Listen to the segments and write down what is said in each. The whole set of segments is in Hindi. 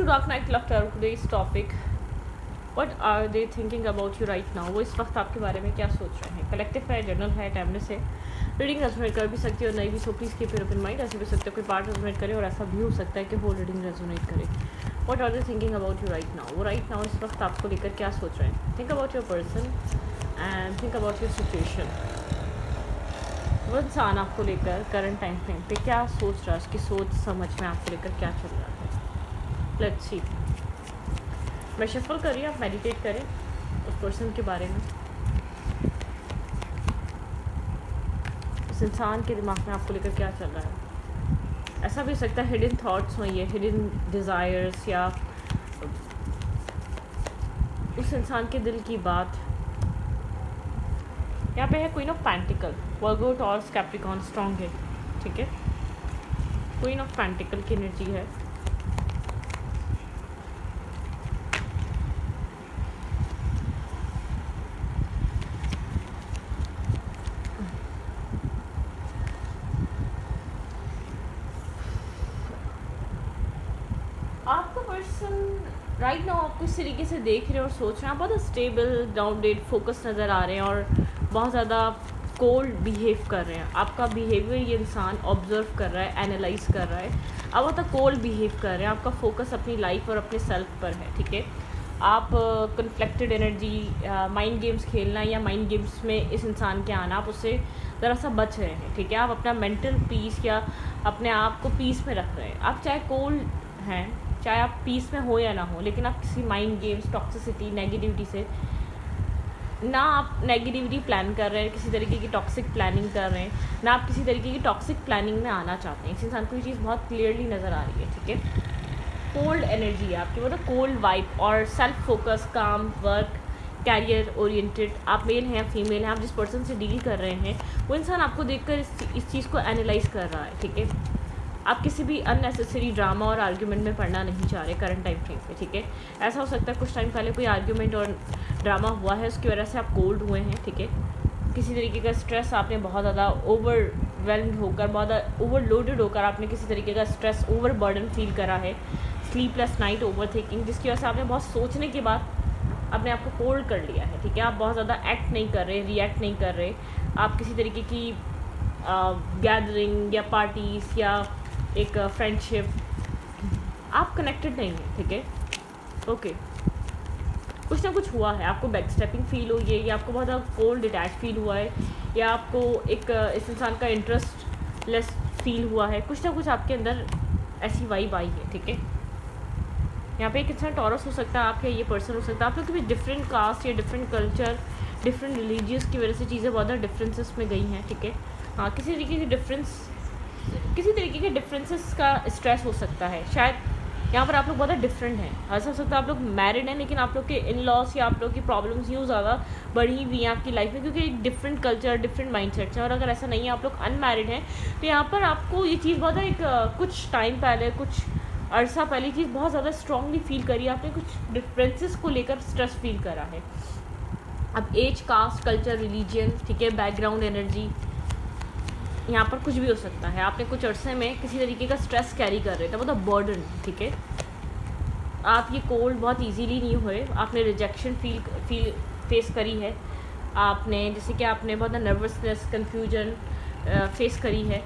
Dark Knight Laughter, today's topic. What are they thinking about you right now? वो इस वक्त आपके बारे में क्या सोच रहे हैं? कलेक्टिव है, जनरल है, टाइमलेस है. रीडिंग रेजोनेट कर भी सकती है और नहीं भी, so please keep your open mind. ऐसे भी सकते हो कोई पार्ट रेजोनेट करे और ऐसा भी हो सकता है कि होल रीडिंग रेजोनेट करे. What are they thinking about you right now? वो राइट नाउ इस वक्त आपको लेकर क्या सोच रहे हैं? Think about your person and think about your situation. वो इंसान आपको लेकर करंट टाइम फ्रेम पे क्या सोच रहा है, उसकी सोच समझ में आपको लेकर क्या चल रहा है. Let's see. मैं शफल करिए, आप मेडिटेट करें उस पर्सन के बारे में. उस इंसान के दिमाग में आपको लेकर क्या चल रहा है. ऐसा भी हो सकता है हिडन थॉट्स हों, ये हिडन डिज़ायर्स, या उस इंसान के दिल की बात. यहाँ पे है queen of pentacle, Virgo, taurus, Capricorn strong है. ठीक है, क्वीन ऑफ पेंटिकल की एनर्जी है. आपका पर्सन राइट नाउ आपको इस तरीके से देख रहे हैं और सोच रहे हैं. आप बहुत स्टेबल, ग्राउंडेड, फोकस नज़र आ रहे हैं और बहुत ज़्यादा कोल्ड बिहेव कर रहे हैं. आपका बिहेवियर ये इंसान ऑब्जर्व कर रहा है, एनालाइज कर रहा है. आप बहुत कोल्ड बिहेव कर रहे हैं. आपका फोकस अपनी लाइफ और अपने सेल्फ पर है. ठीक है, आप कन्फ्लिक्टेड एनर्जी, माइंड गेम्स खेलना या माइंड गेम्स में इस इंसान के आना, आप उससे ज़रा सा बच रहे हैं. ठीक है, आप अपना मेंटल पीस या अपने आप को पीस में रख रहे हैं. आप चाहे कोल्ड हैं, चाहे आप पीस में हो या ना हो, लेकिन आप किसी माइंड गेम्स, टॉक्सिसिटी, नेगेटिविटी से ना, आप नेगेटिविटी प्लान कर रहे हैं, किसी तरीके की टॉक्सिक प्लानिंग कर रहे हैं ना, आप किसी तरीके की टॉक्सिक प्लानिंग में आना चाहते हैं. इस इंसान को ये चीज़ बहुत क्लियरली नज़र आ रही है. ठीक है, कोल्ड एनर्जी है आपकी, मतलब कोल्ड वाइब और सेल्फ फोकस, काम, वर्क, कैरियर ओरिएंटेड. आप मेल हैं या फीमेल हैं, आप जिस पर्सन से डील कर रहे हैं वो इंसान आपको देखकर इस चीज़ को एनालाइज कर रहा है. ठीक है, आप किसी भी अननेसेसरी ड्रामा और आर्ग्यूमेंट में पढ़ना नहीं चाह रहे करंट टाइम फ्रेम पे. ठीक है, ऐसा हो सकता है कुछ टाइम पहले कोई आर्ग्यूमेंट और ड्रामा हुआ है, उसकी वजह से आप कोल्ड हुए हैं. ठीक है, किसी तरीके का स्ट्रेस आपने बहुत ज़्यादा ओवरवेल्म्ड होकर, बहुत ज़्यादा ओवरलोडेड होकर आपने किसी तरीके का स्ट्रेस, ओवर बर्डन फील करा है. स्लीपलेस नाइट, ओवर थिंकिंग, जिसकी वजह से आपने बहुत सोचने के बाद अपने आप को कोल्ड कर लिया है. ठीक है, आप बहुत ज़्यादा एक्ट नहीं कर रहे, रिएक्ट नहीं कर रहे. आप किसी तरीके की गैदरिंग या पार्टीज़ या एक फ्रेंडशिप, आप कनेक्टेड नहीं हैं. ठीक है, ओके, कुछ ना कुछ हुआ है, आपको बैक स्टेपिंग फील हुई है, या आपको बहुत ज़्यादा कोल्ड डिटैच फील हुआ है, या आपको एक इस इंसान का इंटरेस्ट लेस फील हुआ है. कुछ ना कुछ आपके अंदर ऐसी वाइब आई है. ठीक है, यहाँ पे एक इंसान टॉरस हो सकता है, आप या ये पर्सन हो सकता है. आप लोग भी डिफरेंट कास्ट या डिफरेंट कल्चर, डिफरेंट रिलीजियस की वजह से चीज़ें बहुत ज़्यादा डिफरेंसेस में गई हैं. ठीक है, हाँ, किसी तरीके के डिफरेंसेस का स्ट्रेस हो सकता है. शायद यहाँ पर आप लोग बहुत डिफरेंट हैं. ऐसा हो सकता है आप लोग मैरिड हैं, लेकिन आप लोग के इन लॉस या आप लोग की प्रॉब्लम्स यूँ ज़्यादा बढ़ी हुई हैं आपकी लाइफ में, क्योंकि एक डिफरेंट कल्चर, डिफरेंट माइंडसेट्स हैं. और अगर ऐसा नहीं है, आप लोग अनमैरिड हैं, तो यहाँ पर आपको ये चीज़ बहुत एक कुछ टाइम पहले, कुछ अरसा पहले चीज़ बहुत ज़्यादा स्ट्रांगली फील करी. आपने कुछ डिफरेंसेस को लेकर स्ट्रेस फील करा है. अब एज, कास्ट, कल्चर, रिलीजन, ठीक है, बैकग्राउंड, एनर्जी, यहाँ पर कुछ भी हो सकता है. आपने कुछ अरसे में किसी तरीके का स्ट्रेस कैरी कर रहे थे, मतलब बर्डन. ठीक है, आप ये कोल्ड बहुत इजीली नहीं हुए. आपने रिजेक्शन फेस करी है. आपने जैसे कि आपने बहुत नर्वसनेस, कन्फ्यूजन फेस करी है,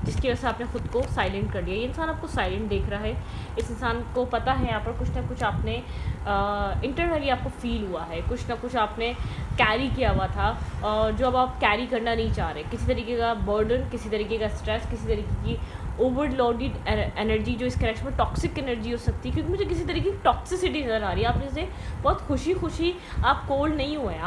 जिसकी वजह से आपने ख़ुद को साइलेंट कर दिया. ये इंसान आपको साइलेंट देख रहा है. इस इंसान को पता है यहाँ पर कुछ ना कुछ आपने इंटरनली आपको फील हुआ है, कुछ ना कुछ आपने कैरी किया हुआ था, और जो अब आप कैरी करना नहीं चाह रहे. किसी तरीके का बर्डन, किसी तरीके का स्ट्रेस, किसी तरीके की ओवरलोडेड एनर्जी, जो इस कनेक्शन में टॉक्सिक एनर्जी हो सकती है, क्योंकि मुझे किसी तरीके की टॉक्सिसिटी नज़र आ रही है. आप जैसे बहुत खुशी आप कोल्ड नहीं हुए हैं.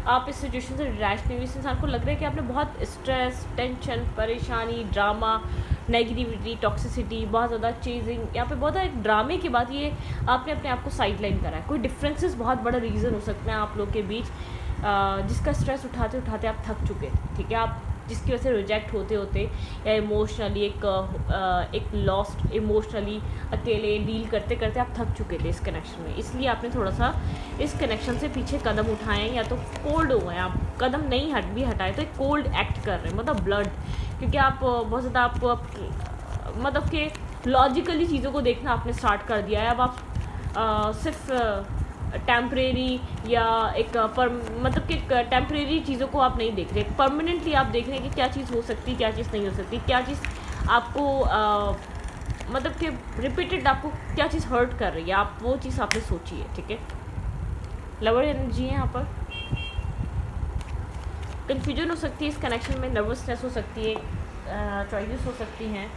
आप इस सिचुएशन से रिलैक्स नहीं हुए. इस इंसान को लग रहा है कि आपने बहुत स्ट्रेस, टेंशन, परेशानी, ड्रामा, नेगेटिविटी, टॉक्सिसिटी, बहुत ज़्यादा चेजिंग, यहाँ पे बहुत ज़्यादा एक ड्रामे के बाद ये आपने अपने आप को साइडलाइन करा है. कोई डिफरेंसेस बहुत बड़ा रीज़न हो सकता है आप लोग के बीच, जिसका स्ट्रेस उठाते उठाते आप थक चुके. ठीक है, आप जिसकी वजह से रिजेक्ट होते होते या इमोशनली एक लॉस्ट, इमोशनली अकेले डील करते करते आप थक चुके थे इस कनेक्शन में. इसलिए आपने थोड़ा सा इस कनेक्शन से पीछे कदम उठाए, या तो कोल्ड हुए हैं आप. कदम नहीं हटाए तो एक कोल्ड एक्ट कर रहे हैं, मतलब ब्लड, क्योंकि आप बहुत ज़्यादा आपको मतलब कि लॉजिकली चीज़ों को देखना आपने स्टार्ट कर दिया है। अब आप सिर्फ टेम्परेरी या मतलब कि एक टेम्परेरी चीज़ों को आप नहीं देख रहे, परमानेंटली आप देख रहे हैं कि क्या चीज़ हो सकती है, क्या चीज़ नहीं हो सकती, क्या चीज़ आपको मतलब कि रिपीटेड आपको क्या चीज़ हर्ट कर रही है, आप वो चीज़ आपने सोची है। ठीक है, लवर एनर्जी है यहाँ पर। कन्फ्यूजन हो सकती है इस कनेक्शन में, नर्वसनेस हो सकती है, चॉइसेस हो सकती हैं,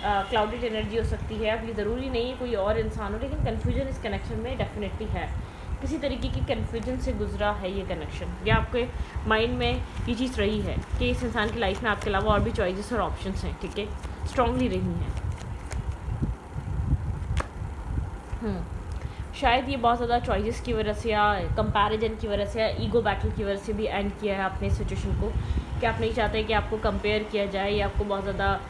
क्लाउडेड एनर्जी हो सकती है। अब ये ज़रूरी नहीं है कोई और इंसान हो, लेकिन कन्फ्यूजन इस कनेक्शन में डेफिनेटली है। किसी तरीके की कन्फ्यूजन से गुजरा है ये कनेक्शन, या आपके माइंड में ये चीज़ रही है कि इस इंसान की लाइफ में आपके अलावा और भी चॉइसेस और ऑप्शंस हैं। ठीक है, स्ट्रांगली रही हैं। शायद ये बहुत ज़्यादा चॉइसेस की वजह से या कंपैरिजन की वजह से या ईगो बैटल की वजह से भी एंड किया है आपने सिचुएशन को, कि आप नहीं चाहते कि आपको कंपेयर किया जाए या आपको बहुत ज़्यादा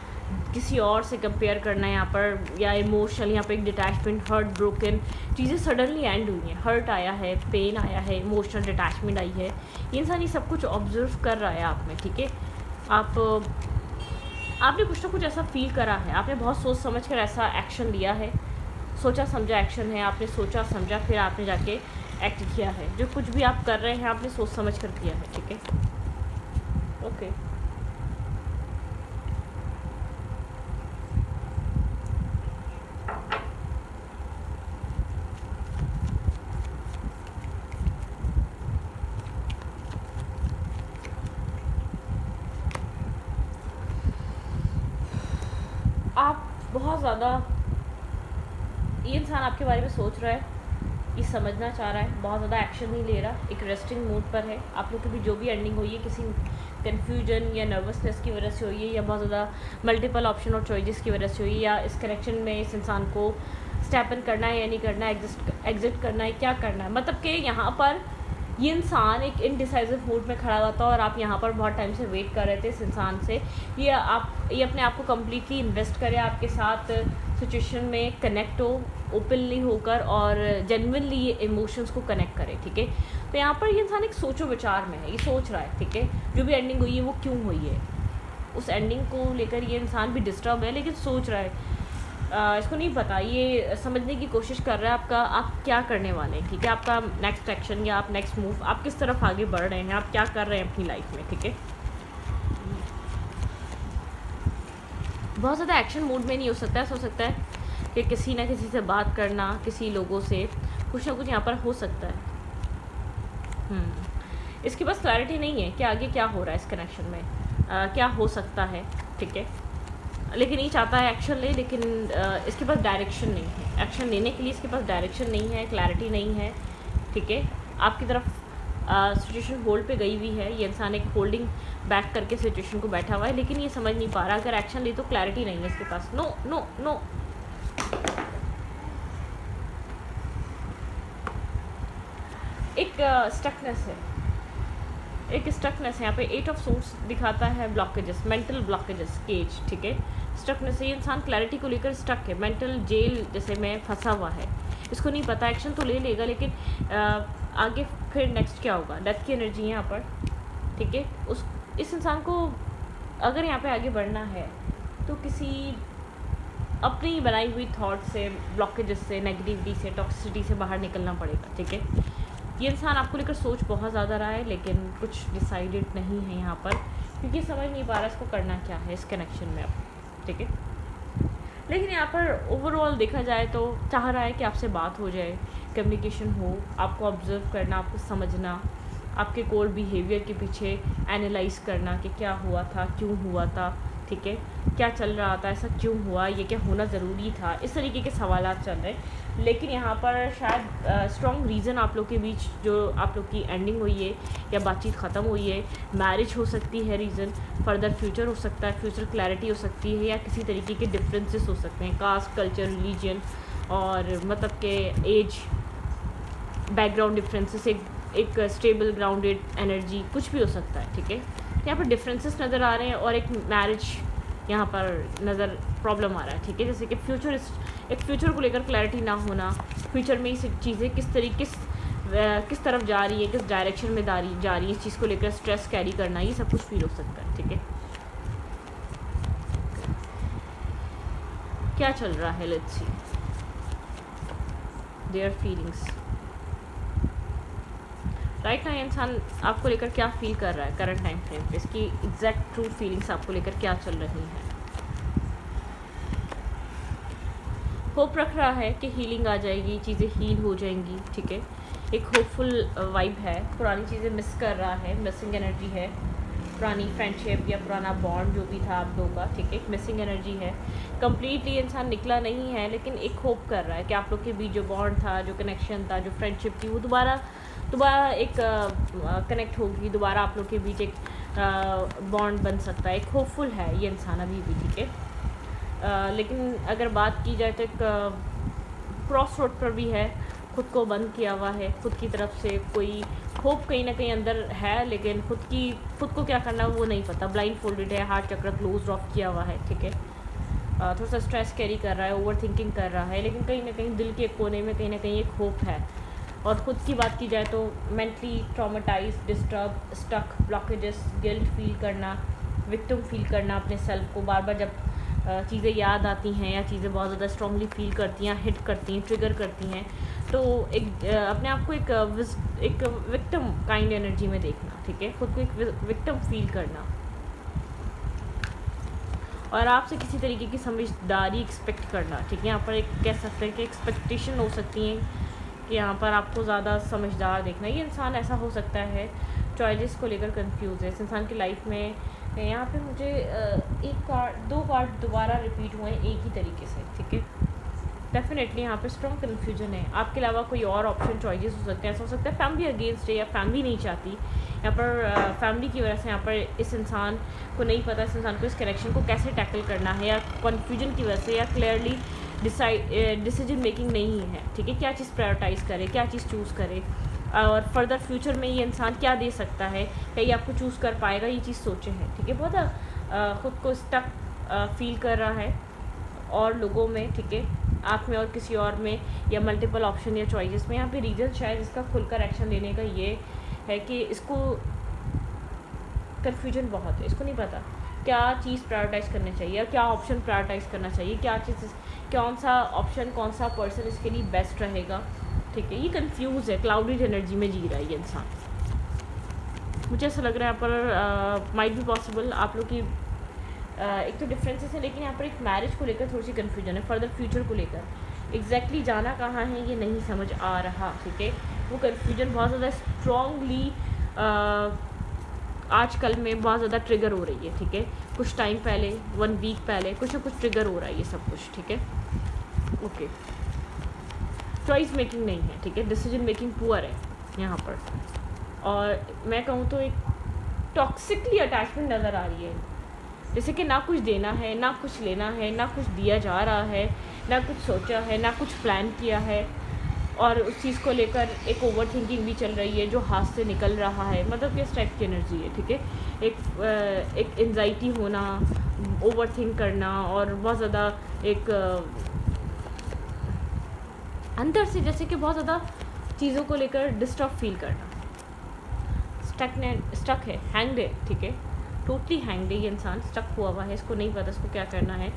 किसी और से कंपेयर करना है यहाँ पर, या इमोशनल यहाँ पर एक डिटैचमेंट, हर्ट ब्रोकन चीज़ें सडनली एंड हुई हैं। हर्ट आया है, पेन आया है, इमोशनल डिटैचमेंट आई है। ये इंसान ये सब कुछ ऑब्जर्व कर रहा है आप में। ठीक है, आपने कुछ ना कुछ ऐसा फील करा है, आपने बहुत सोच समझ कर ऐसा एक्शन लिया है, सोचा समझा एक्शन है, आपने सोचा समझा फिर आपने जाके एक्ट किया है। जो कुछ भी आप कर रहे हैं आपने सोच समझ कर किया है। ठीक है, ओके। आप बहुत ज़्यादा, ये इंसान आपके बारे में सोच रहा है, ये समझना चाह रहा है, बहुत ज़्यादा एक्शन नहीं ले रहा, एक रेस्टिंग मूड पर है। आप लोग की भी जो भी एंडिंग हुई है किसी कन्फ्यूजन या नर्वसनेस की वजह से हुई है, या बहुत ज़्यादा मल्टीपल ऑप्शन और चॉइसेस की वजह से हुई है, या इस कनेक्शन में इस इंसान को स्टेप इन करना है या नहीं करना है, एग्जिट करना है, क्या करना है। मतलब कि यहाँ पर ये इंसान एक इनडिसाइसिव मूड में खड़ा हुआ था और आप यहाँ पर बहुत टाइम से वेट कर रहे थे इस इंसान से, ये अपने आप को कम्प्लीटली इन्वेस्ट करे आपके साथ सिचुएशन में, कनेक्ट हो ओपनली होकर और जेन्युइनली ये इमोशंस को कनेक्ट करे। ठीक है, तो यहाँ पर ये इंसान एक सोचो विचार में है, ये सोच रहा है। ठीक है, जो भी एंडिंग हुई है वो क्यों हुई है, उस एंडिंग को लेकर ये इंसान भी डिस्टर्ब है, लेकिन सोच रहा है। इसको नहीं पता, ये समझने की कोशिश कर रहा है आपका, आप क्या करने वाले हैं। ठीक है, आपका नेक्स्ट एक्शन या आप नेक्स्ट मूव, आप किस तरफ आगे बढ़ रहे हैं, आप क्या कर रहे हैं अपनी लाइफ में। ठीक है, बहुत ज़्यादा एक्शन मूड में नहीं हो सकता है, हो सकता है कि किसी ना किसी से बात करना, किसी लोगों से कुछ ना कुछ यहाँ पर हो सकता है। इसके पास क्लैरिटी नहीं है कि आगे क्या हो रहा है इस कनेक्शन में, क्या हो सकता है। ठीक है, लेकिन ये चाहता है एक्शन ले, लेकिन इसके पास डायरेक्शन नहीं है, एक्शन लेने के लिए इसके पास डायरेक्शन नहीं है, क्लैरिटी नहीं है। ठीक है, आपकी तरफ सिचुएशन होल्ड पे गई हुई है, ये इंसान एक होल्डिंग बैक करके सिचुएशन को बैठा हुआ है, लेकिन ये समझ नहीं पा रहा अगर एक्शन ले तो क्लैरिटी नहीं है इसके पास। नो नो नो, एक स्टकनेस है, एक स्टकनेस है यहाँ पे। 8 ऑफ सोर्स दिखाता है ब्लॉकेजेस, मेंटल ब्लॉकेजेस, केज। ठीक है, स्टकनेस है, ये इंसान क्लैरिटी को लेकर स्टक है, मेंटल जेल जैसे में फंसा हुआ है। इसको नहीं पता, एक्शन तो ले लेगा लेकिन आगे फिर नेक्स्ट क्या होगा। डेथ की एनर्जी है यहाँ पर। ठीक है, इस इंसान को अगर यहाँ पे आगे बढ़ना है तो किसी अपनी बनाई हुई थॉट से, ब्लॉकेजेस से, नेगेटिविटी से, टॉक्सिसिटी से बाहर निकलना पड़ेगा। ठीक है, ये इंसान आपको लेकर सोच बहुत ज़्यादा रहा है, लेकिन कुछ डिसाइडेड नहीं है यहाँ पर, क्योंकि समझ नहीं पा रहा इसको करना क्या है इस कनेक्शन में अब। ठीक है, लेकिन यहाँ पर ओवरऑल देखा जाए तो चाह रहा है कि आपसे बात हो जाए, कम्युनिकेशन हो, आपको ऑब्जर्व करना, आपको समझना, आपके कोर बिहेवियर के पीछे एनालाइज करना कि क्या हुआ था, क्यों हुआ था। ठीक है, क्या चल रहा था, ऐसा क्यों हुआ, ये क्या होना ज़रूरी था, इस तरीके के सवाल चल रहे हैं। लेकिन यहाँ पर शायद स्ट्रॉन्ग रीज़न आप लोग के बीच जो आप लोग की एंडिंग हुई है या बातचीत ख़त्म हुई है, मैरिज हो सकती है रीज़न, फर्दर फ्यूचर हो सकता है, फ्यूचर क्लैरिटी हो सकती है, या किसी तरीके के डिफरेंसेस हो सकते हैं, कास्ट, कल्चर, रिलीजन और मतलब के एज, बैकग्राउंड डिफरेंसेस, एक स्टेबल ग्राउंडेड एनर्जी, कुछ भी हो सकता है। ठीक है, यहाँ पर डिफरेंसेस नज़र आ रहे हैं और एक मैरिज यहाँ पर प्रॉब्लम आ रहा है। ठीक है, जैसे कि फ्यूचर को लेकर क्लैरिटी ना होना, फ्यूचर में ये चीज़ें किस तरफ जा रही है, किस डायरेक्शन में जा रही है, इस चीज़ को लेकर स्ट्रेस कैरी करना, ये सब कुछ फील हो सकता है। ठीक है, क्या चल रहा है, let's see their feelings right ना। इंसान आपको लेकर क्या फील कर रहा है करंट टाइम फ्रेम पे, इसकी एग्जैक्ट ट्रू फीलिंग्स आपको लेकर क्या चल रही हैं। होप रख रहा है कि हीलिंग आ जाएगी, चीज़ें हील हो जाएंगी, ठीक है। एक होपफुल वाइब है, पुरानी चीज़ें मिस कर रहा है, मिसिंग एनर्जी है, पुरानी फ्रेंडशिप या पुराना बॉन्ड जो भी था आप लोगों का, ठीक है, एक मिसिंग एनर्जी है। कम्प्लीटली इंसान निकला नहीं है, लेकिन एक होप कर रहा है कि आप लोग के बीच जो बॉन्ड था, जो कनेक्शन था, जो फ्रेंडशिप थी, वो दोबारा एक कनेक्ट होगी, दोबारा आप लोग के बीच एक बॉन्ड बन सकता है। एक होपफुल है ये इंसान अभी भी, ठीक है। लेकिन अगर बात की जाए तो एक क्रॉस रोड पर भी है, खुद को बंद किया हुआ है, खुद की तरफ से कोई होप कहीं ना कहीं अंदर है, लेकिन खुद को क्या करना वो नहीं पता, ब्लाइंड फोल्डेड है, हार्ट चक्र क्लोज ऑफ किया हुआ है, ठीक है। थोड़ा सा स्ट्रेस कैरी कर रहा है, ओवर थिंकिंग कर रहा है, लेकिन कहीं ना कहीं दिल के कोने में कहीं ना कहीं एक होप है। और ख़ुद की बात की जाए तो mentally traumatize, disturb, stuck, blockages, guilt feel करना, विक्टिम फील करना अपने सेल्फ को, बार बार जब चीज़ें याद आती हैं या चीज़ें बहुत ज़्यादा स्ट्रांगली फील करती हैं, हिट करती हैं, ट्रिगर करती हैं, तो एक अपने आप को एक विक्टिम काइंड एनर्जी में देखना, ठीक है, खुद को एक विक्टिम फील करना, और आपसे किसी तरीके की समझदारी एक्सपेक्ट करना, ठीक है। यहाँ पर एक कह सकते हैं कि एक्सपेक्टेशन हो सकती है कि यहाँ पर आपको ज़्यादा समझदार देखना। ये इंसान ऐसा हो सकता है चॉइसेस को लेकर कंफ्यूज है। इस इंसान की लाइफ में यहाँ पे मुझे दो कार्ड दोबारा रिपीट हुए हैं एक ही तरीके से, ठीक है। डेफिनेटली यहाँ पे स्ट्रॉन्ग कन्फ्यूजन है, आपके अलावा कोई और ऑप्शन चॉइसेस हो सकते हैं। ऐसा हो सकता है फैमिली अगेंस्ट है या फैमिली नहीं चाहती, यहाँ पर फैमिली की वजह से यहाँ पर इस इंसान को नहीं पता, इस इंसान को इस कनेक्शन को कैसे टैकल करना है, या कन्फ्यूजन की वजह से, या क्लियरली डिसीजन मेकिंग नहीं है, ठीक है। क्या चीज़ प्रायोरिटाइज़ करे, क्या चीज़ चूज़ करे, और फर्दर फ्यूचर में ये इंसान क्या दे सकता है, क्या ये आपको चूज़ कर पाएगा, ये चीज़ सोचे है, ठीक है। बहुत ख़ुद को स्टक फील कर रहा है और लोगों में, ठीक है, आप में और किसी और में, या मल्टीपल ऑप्शन या चॉइसेस में। यहाँ पे रीज़न शायद इसका खुलकर एक्शन लेने का ये है कि इसको कन्फ्यूजन बहुत है, इसको नहीं पता क्या चीज़ प्रायोरिटाइज़ करनी चाहिए, क्या ऑप्शन प्रायोरिटाइज़ करना चाहिए, क्या चीज़, कौन सा ऑप्शन, कौन सा पर्सन इसके लिए बेस्ट रहेगा, ठीक है। ये कंफ्यूज है, क्लाउडेड एनर्जी में जी रहा है ये इंसान। मुझे ऐसा लग रहा है यहाँ पर माइट बी पॉसिबल आप लोग की एक तो डिफरेंसेस है, लेकिन यहाँ पर एक मैरिज को लेकर थोड़ी सी कन्फ्यूजन है, फर्दर फ्यूचर को लेकर एग्जैक्टली जाना कहाँ है ये नहीं समझ आ रहा, ठीक है। वो कन्फ्यूजन बहुत ज़्यादा स्ट्रॉन्गली आजकल में बहुत ज़्यादा ट्रिगर हो रही है, ठीक है। कुछ टाइम पहले, 1 वीक पहले कुछ ना कुछ ट्रिगर हो रहा है ये सब कुछ, ठीक है। ओके, चॉइस मेकिंग नहीं है, ठीक है, डिसीजन मेकिंग पुअर है यहाँ पर, और मैं कहूँ तो एक टॉक्सिकली अटैचमेंट नज़र आ रही है, जैसे कि ना कुछ देना है, ना कुछ लेना है, ना कुछ दिया जा रहा है, ना कुछ सोचा है, ना कुछ प्लान किया है, और उस चीज़ को लेकर एक ओवर थिंकिंग भी चल रही है जो हाथ से निकल रहा है, मतलब किस टाइप की एनर्जी है, ठीक है। एक एंजाइटी होना, ओवर थिंक करना, और बहुत ज़्यादा एक अंदर से जैसे कि बहुत ज़्यादा चीज़ों को लेकर डिस्टर्ब फील करना, स्टक है, हैंग्ड है, ठीक है, टोटली हैंग्ड है ये इंसान, स्टक हुआ हुआ है, इसको नहीं पता इसको क्या करना है।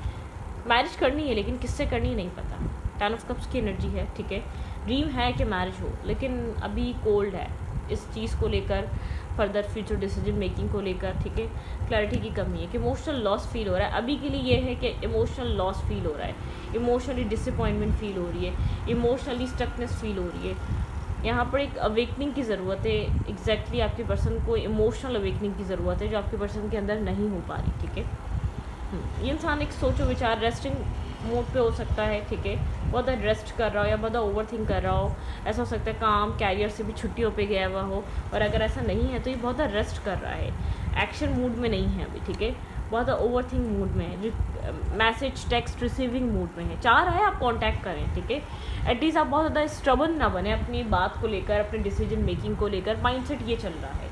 मैरिज करनी है लेकिन किससे करनी है नहीं पता, 10 ऑफ कप्स की एनर्जी है, ठीक है। ड्रीम है कि मैरिज हो, लेकिन अभी कोल्ड है इस चीज़ को लेकर, फर्दर फ्यूचर डिसीजन मेकिंग को लेकर, ठीक है। क्लैरिटी की कमी है कि इमोशनल लॉस फील हो रहा है, अभी के लिए ये है कि इमोशनल लॉस फील हो रहा है, इमोशनली डिसअपॉइंटमेंट फील हो रही है, इमोशनली स्टकनेस फील हो रही है। यहाँ पर एक अवेकनिंग की ज़रूरत है, एग्जैक्टली आपके पर्सन को इमोशनल अवेकनिंग की ज़रूरत है जो आपके पर्सन के अंदर नहीं हो पा रही, ठीक है। ये इंसान एक सोचो विचार रेस्टिंग मोड पे हो सकता है, ठीक है, बहुत रेस्ट कर रहा हो या बहुत ओवर थिंक कर रहा हो, ऐसा हो सकता है काम कैरियर से भी छुट्टियों पे गया हुआ हो, और अगर ऐसा नहीं है तो ये बहुत रेस्ट कर रहा है, एक्शन मूड में नहीं है अभी, ठीक है, बहुत ओवर थिंक मूड में है, मैसेज टेक्स्ट रिसीविंग मूड में है, चाह रहा है आप कांटेक्ट करें, ठीक है। एटलीस्ट आप बहुत ज़्यादा स्ट्रबन ना बने अपनी बात को लेकर, अपने डिसीजन मेकिंग को लेकर, माइंडसेट ये चल रहा है,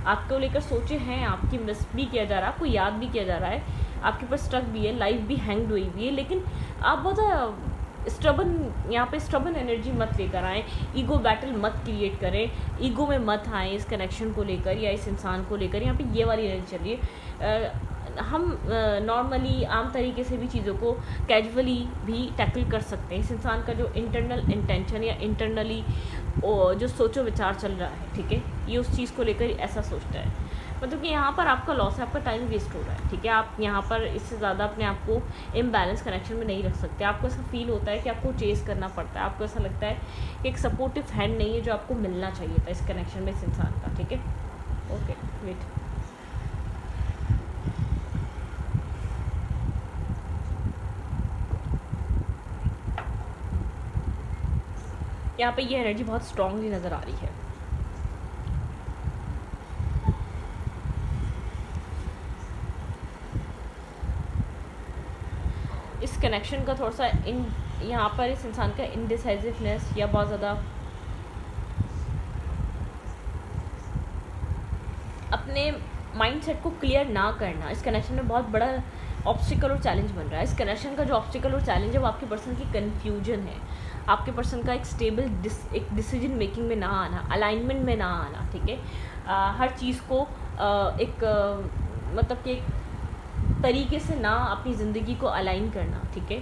आपको लेकर सोचे हैं, आपकी मिस भी किया जा रहा है, आपको याद भी किया जा रहा है, आपके पास स्ट्रक भी है, लाइफ भी हैंग्ड हुई भी है, लेकिन आप बहुत स्ट्रबन, यहाँ पे स्ट्रबन एनर्जी मत लेकर आएँ, ईगो बैटल मत क्रिएट करें, ईगो में मत आएँ इस कनेक्शन को लेकर या इस इंसान को लेकर, यहाँ पे ये वाली एनर्जी चल रही है। हम नॉर्मली आम तरीके से भी चीज़ों को कैजुअली भी टैकल कर सकते हैं। इस इंसान का जो इंटरनल इंटेंशन या इंटरनली जो सोचो विचार चल रहा है, ठीक है, ये उस चीज़ को लेकर ऐसा सोचता है। मतलब कि यहाँ पर आपका लॉस है, आपका टाइम वेस्ट हो रहा है, ठीक है। आप यहाँ पर इससे ज़्यादा अपने आप को इम्बैलेंस कनेक्शन में नहीं रख सकते। आपको ऐसा फील होता है कि आपको चेस करना पड़ता है, आपको ऐसा लगता है कि एक सपोर्टिव हैंड नहीं है जो आपको मिलना चाहिए था इस कनेक्शन में इस इंसान का, ठीक है। Okay, wait. यहाँ पे ये एनर्जी बहुत स्ट्रांगली नज़र आ रही है। इस कनेक्शन का थोड़ा सा यहाँ पर इस इंसान का इनडिसाइसिवनेस या बहुत ज़्यादा अपने माइंडसेट को क्लियर ना करना इस कनेक्शन में बहुत बड़ा ऑब्स्टिकल और चैलेंज बन रहा है। इस कनेक्शन का जो ऑब्स्टिकल और चैलेंज है वो आपके पर्सन की कन्फ्यूजन है, आपके पर्सन का एक स्टेबल एक डिसीजन मेकिंग में ना आना, अलाइनमेंट में ना आना, ठीक है। हर चीज़ को मतलब कि एक तरीके से ना अपनी ज़िंदगी को अलाइन करना, ठीक है।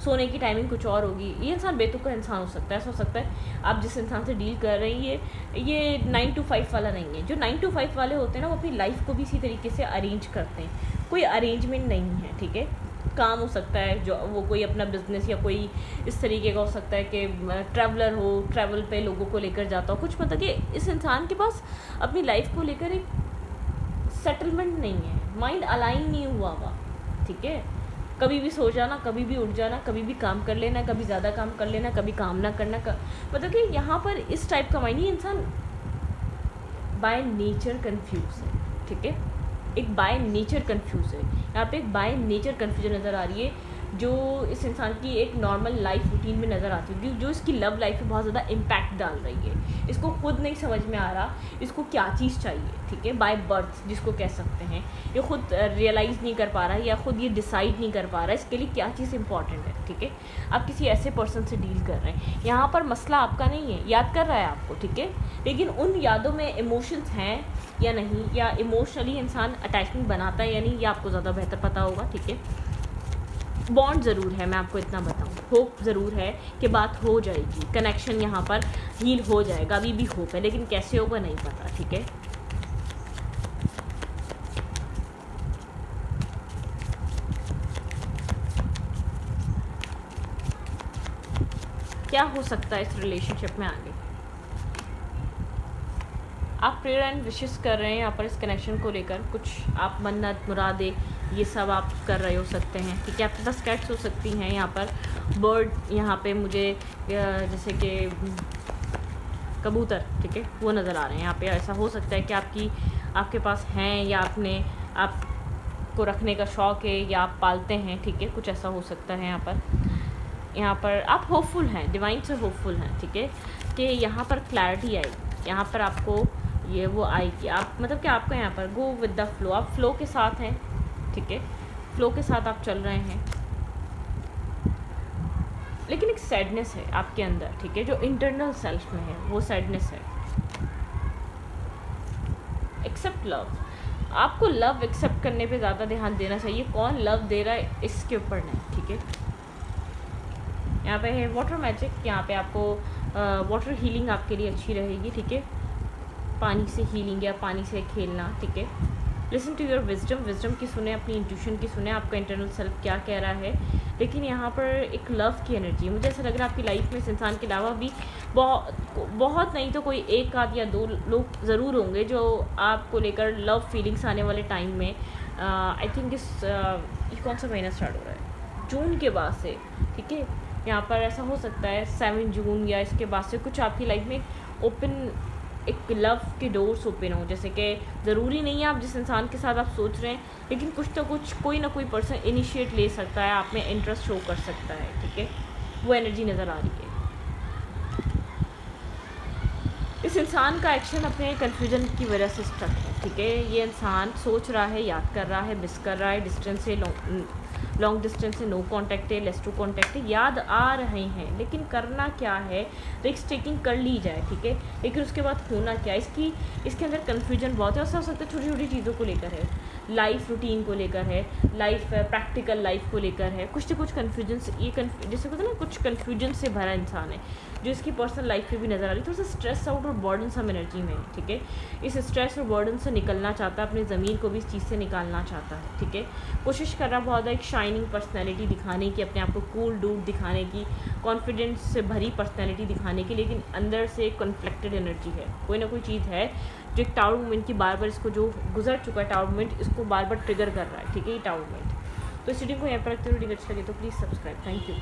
सोने की टाइमिंग कुछ और होगी। ये इंसान बेतुका इंसान हो सकता है। ऐसा हो सकता है आप जिस इंसान से डील कर रहे हैं ये 9 to 5 वाला नहीं है। जो 9 to 5 वाले होते हैं ना वो अपनी लाइफ को भी इसी तरीके से अरेंज करते हैं। कोई अरेंजमेंट नहीं है, ठीक है। काम हो सकता है जो वो कोई अपना बिजनेस या कोई इस तरीके का हो सकता है कि ट्रैवलर हो, ट्रैवल पे लोगों को लेकर जाता हो कुछ। मतलब कि इस इंसान के पास अपनी लाइफ को लेकर एक सेटलमेंट नहीं है, माइंड अलाइन नहीं हुआ हुआ, ठीक है। कभी भी सो जाना, कभी भी उठ जाना, कभी भी काम कर लेना, कभी ज़्यादा काम कर लेना, कभी काम ना करना मतलब कि यहाँ पर इस टाइप का माइंड, ये इंसान बाय नेचर कंफ्यूज है, ठीक है। एक बाय नेचर कंफ्यूज है। यहाँ पे एक बाय नेचर कन्फ्यूजन नज़र आ रही है जो इस इंसान की एक नॉर्मल लाइफ रूटीन में नज़र आती है, जो इसकी लव लाइफ में बहुत ज़्यादा इम्पैक्ट डाल रही है। इसको खुद नहीं समझ में आ रहा इसको क्या चीज़ चाहिए, ठीक है। बाय बर्थ जिसको कह सकते हैं, ये खुद रियलाइज़ नहीं कर पा रहा है या खुद ये डिसाइड नहीं कर पा रहा है इसके लिए क्या चीज़ इंपॉर्टेंट है, ठीक है। आप किसी ऐसे पर्सन से डील कर रहे हैं, यहाँ पर मसला आपका नहीं है, याद कर रहा है आपको, ठीक है। लेकिन उन यादों में इमोशंस हैं या नहीं, या इमोशनली इंसान अटैचमेंट बनाता है या नहीं, ये आपको ज़्यादा बेहतर पता होगा, ठीक है। बॉन्ड ज़रूर है, मैं आपको इतना बताऊँ, होप ज़रूर है कि बात हो जाएगी, कनेक्शन यहाँ पर हील हो जाएगा, अभी भी होप है, लेकिन कैसे होगा नहीं पता, ठीक है। क्या हो सकता है इस रिलेशनशिप में आगे? आप प्रेयर एंड विशेस कर रहे हैं यहाँ पर इस कनेक्शन को लेकर, कुछ आप मन्नत मुरादे ये सब आप कर रहे हो सकते हैं, ठीक है। आपके पास कैट्स हो सकती हैं, यहाँ पर बर्ड, यहाँ पे मुझे जैसे कि कबूतर, ठीक है, वो नज़र आ रहे हैं। यहाँ पे ऐसा हो सकता है कि आपके पास हैं या आपको रखने का शौक़ है या आप पालते हैं, ठीक है, कुछ ऐसा हो सकता है। यहाँ पर आप होपफुल हैं, डिवाइन से होपफुल हैं, ठीक है, कि यहाँ पर क्लैरिटी आएगी, यहाँ पर आपको ये वो आएगी। आप मतलब कि आपका यहाँ पर गो विद द फ्लो, आप फ्लो के साथ हैं, ठीक है, फ्लो के साथ आप चल रहे हैं। लेकिन एक सैडनेस है आपके अंदर, ठीक है, जो इंटरनल सेल्फ में है वो सैडनेस है। एक्सेप्ट लव, आपको लव एक्सेप्ट करने पे ज़्यादा ध्यान देना चाहिए। कौन लव दे रहा है इसके ऊपर नहीं, ठीक है। यहाँ पे है वाटर मैजिक, यहाँ पे आपको वाटर हीलिंग आपके लिए अच्छी रहेगी, ठीक है। पानी से हीलिंग या पानी से खेलना, ठीक है। लिसन टू योर विजडम की सुने, अपनी इंट्यूशन की सुने, आपका इंटरनल सेल्फ क्या कह रहा है। लेकिन यहाँ पर एक लव की एनर्जी, मुझे ऐसा लग रहा है आपकी लाइफ में इस इंसान के अलावा भी बहुत नहीं तो कोई एक आध या दो लोग ज़रूर होंगे जो आपको लेकर लव फीलिंग्स आने वाले टाइम में आई थिंक ये कौन सा महीना स्टार्ट हो रहा है, जून के बाद से, ठीक है। यहाँ पर ऐसा हो सकता है 7 जून या इसके बाद से कुछ आपकी लाइफ में ओपन एक लव के डोर्स ओपन हो। जैसे कि ज़रूरी नहीं है आप जिस इंसान के साथ आप सोच रहे हैं, लेकिन कुछ तो कुछ कोई ना कोई पर्सन इनिशिएट ले सकता है, आप में इंटरेस्ट शो कर सकता है, ठीक है। वो एनर्जी नज़र आ रही है। इस इंसान का एक्शन अपने कन्फ्यूजन की वजह से स्टक है, ठीक है। ये इंसान सोच रहा है, याद कर रहा है, मिस कर रहा है, डिस्टेंस से लॉन्ग डिस्टेंस से नो कांटेक्ट है, लेस टू कांटेक्ट है, याद आ रहे हैं, लेकिन करना क्या है, रिस्क टेकिंग कर ली जाए, ठीक है। लेकिन उसके बाद होना क्या, इसके अंदर कन्फ्यूजन बहुत है। ऐसा हो सकता है छोटी छोटी चीज़ों को लेकर है, लाइफ रूटीन को लेकर है, लाइफ प्रैक्टिकल लाइफ को लेकर है, कुछ ना कुछ कन्फ्यूजन से जैसे होता है ना, कुछ कन्फ्यूजन से भरा इंसान है जो इसकी पर्सनल लाइफ पे भी नज़र आ रही है। थोड़ा सा स्ट्रेस आउट और बर्डन सम एनर्जी में है, ठीक है। इस स्ट्रेस और बर्डन से निकलना चाहता है, अपनी ज़मीन को भी इस चीज़ से निकालना चाहता है, ठीक है। कोशिश कर रहा बहुत ज़्यादा एक शाइनिंग पर्सनैलिटी दिखाने की, अपने आप को कूल डूड दिखाने की, कॉन्फिडेंस से भरी पर्सनैलिटी दिखाने की, लेकिन अंदर से कॉन्फ्लिक्टेड एनर्जी है। कोई ना कोई चीज़ है जो एक टावर मूवमेंट की बार बार इसको, जो गुजर चुका है टावर मूवमेंट, इसको बार बार ट्रिगर कर रहा है, ठीक है, ये टावर मूवमेंट। तो इस रीडिंग को यहाँ पर रखते हुए रीडिंग अच्छी लगी तो प्लीज़ सब्सक्राइब। Thank you.